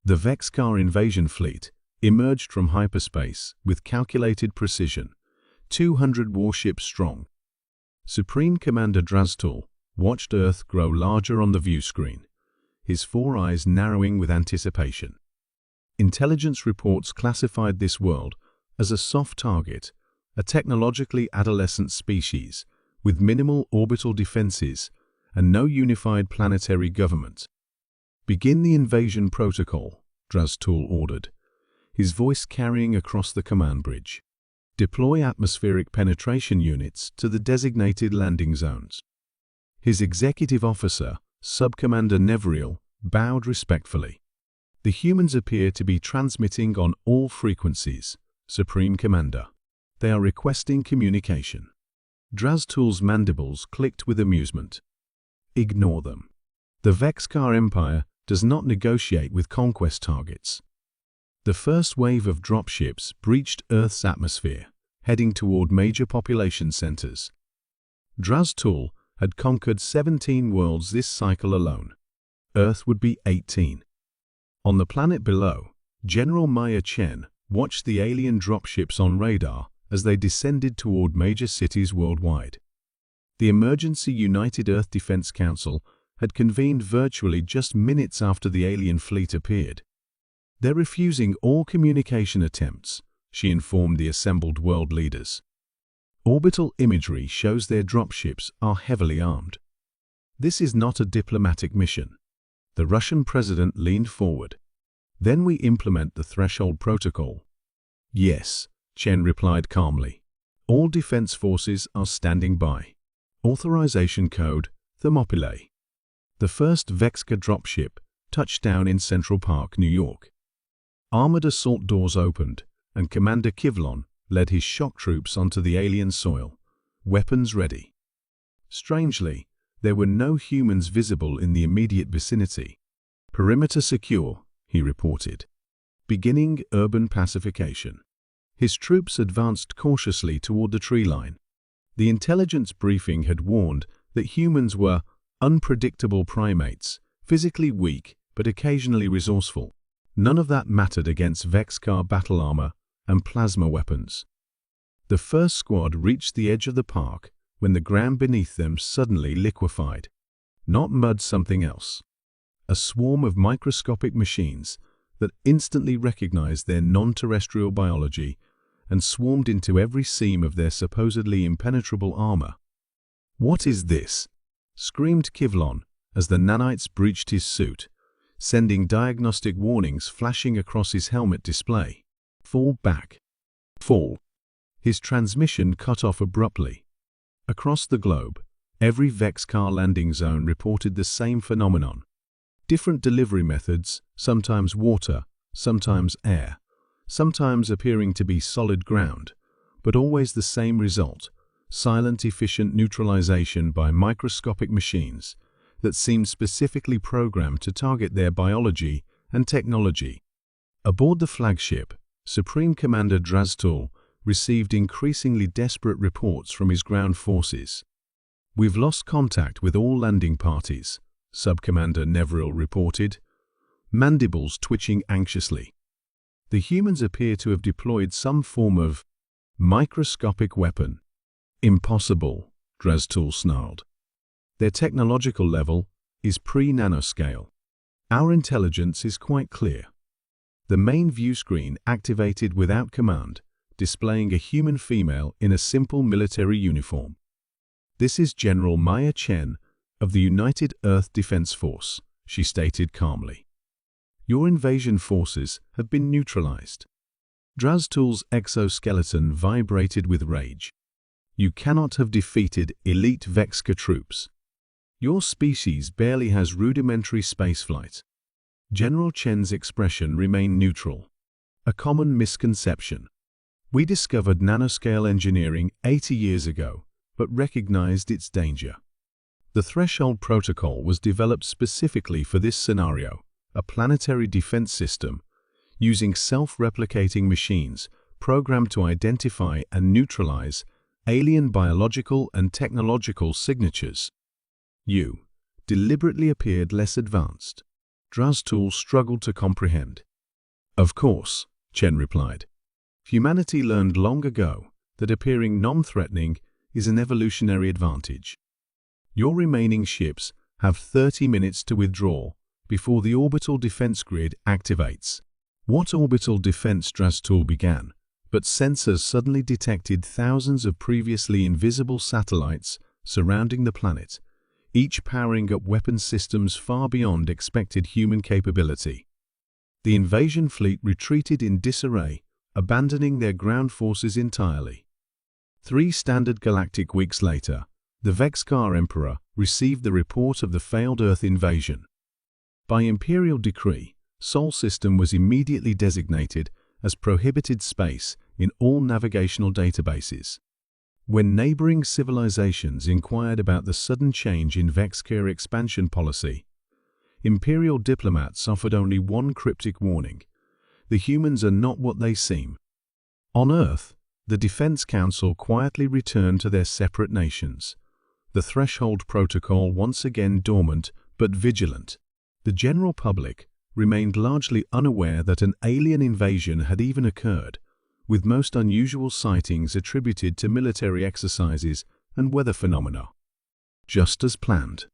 The Vexcar invasion fleet emerged from hyperspace with calculated precision, 200 warships strong. Supreme Commander Draztul watched Earth grow larger on the view screen, his four eyes narrowing with anticipation. Intelligence reports classified this world as a soft target, a technologically adolescent species with minimal orbital defenses and no unified planetary government. "Begin the invasion protocol," Draztul ordered, his voice carrying across the command bridge. "Deploy atmospheric penetration units to the designated landing zones." His executive officer, Subcommander Nevriel, bowed respectfully. "The humans appear to be transmitting on all frequencies, Supreme Commander. They are requesting communication." Draztul's mandibles clicked with amusement. "Ignore them. The Vexcar Empire does not negotiate with conquest targets." The first wave of dropships breached Earth's atmosphere, heading toward major population centers. Draztul had conquered 17 worlds this cycle alone. Earth would be 18. On the planet below, General Maya Chen watched the alien dropships on radar as they descended toward major cities worldwide. The Emergency United Earth Defense Council had convened virtually just minutes after the alien fleet appeared. "They're refusing all communication attempts," she informed the assembled world leaders. "Orbital imagery shows their dropships are heavily armed. This is not a diplomatic mission." The Russian president leaned forward. "Then we implement the threshold protocol." "Yes," Chen replied calmly. "All defense forces are standing by. Authorization code, Thermopylae." The first Vexcar dropship touched down in Central Park, New York. Armored assault doors opened, and Commander Kivlon led his shock troops onto the alien soil, weapons ready. Strangely, there were no humans visible in the immediate vicinity. "Perimeter secure," he reported. "Beginning urban pacification." His troops advanced cautiously toward the tree line. The intelligence briefing had warned that humans were unpredictable primates, physically weak but occasionally resourceful. None of that mattered against Vexcar battle armor and plasma weapons. The first squad reached the edge of the park when the ground beneath them suddenly liquefied. Not mud, something else. A swarm of microscopic machines that instantly recognized their non-terrestrial biology and swarmed into every seam of their supposedly impenetrable armor. "What is this?" screamed Kivlon as the nanites breached his suit, sending diagnostic warnings flashing across his helmet display. "Fall back. Fall." His transmission cut off abruptly. Across the globe, every Vexcar landing zone reported the same phenomenon. Different delivery methods, sometimes water, sometimes air, sometimes appearing to be solid ground, but always the same result: silent, efficient neutralization by microscopic machines that seemed specifically programmed to target their biology and technology. Aboard the flagship, Supreme Commander Draztul received increasingly desperate reports from his ground forces. "We've lost contact with all landing parties," Subcommander Nevriel reported, mandibles twitching anxiously. "The humans appear to have deployed some form of microscopic weapon." "Impossible," Draztul snarled. "Their technological level is pre-nanoscale. Our intelligence is quite clear." The main view screen activated without command, displaying a human female in a simple military uniform. "This is General Maya Chen of the United Earth Defense Force," she stated calmly. "Your invasion forces have been neutralized." Draztul's exoskeleton vibrated with rage. "You cannot have defeated elite Vexcar troops. Your species barely has rudimentary spaceflight." General Chen's expression remained neutral. "A common misconception. We discovered nanoscale engineering 80 years ago, but recognized its danger. The threshold protocol was developed specifically for this scenario, a planetary defense system, using self-replicating machines programmed to identify and neutralize alien biological and technological signatures. You deliberately appeared less advanced. Draztul struggled to comprehend. Of course, Chen replied. Humanity learned long ago that appearing non-threatening is an evolutionary advantage. Your remaining ships have 30 minutes to withdraw before the orbital defense grid activates. What orbital defense? Draztul began, but sensors suddenly detected thousands of previously invisible satellites surrounding the planet, each powering up weapon systems far beyond expected human capability. The invasion fleet retreated in disarray, abandoning their ground forces entirely. 3 standard galactic weeks later, the Vexkar Emperor received the report of the failed Earth invasion. By imperial decree, Sol System was immediately designated as prohibited space in all navigational databases. When neighboring civilizations inquired about the sudden change in Vexkar expansion policy, imperial diplomats offered only one cryptic warning: the humans are not what they seem. On Earth, the Defense Council quietly returned to their separate nations, the Threshold Protocol once again dormant but vigilant. The general public remained largely unaware that an alien invasion had even occurred, with most unusual sightings attributed to military exercises and weather phenomena. Just as planned,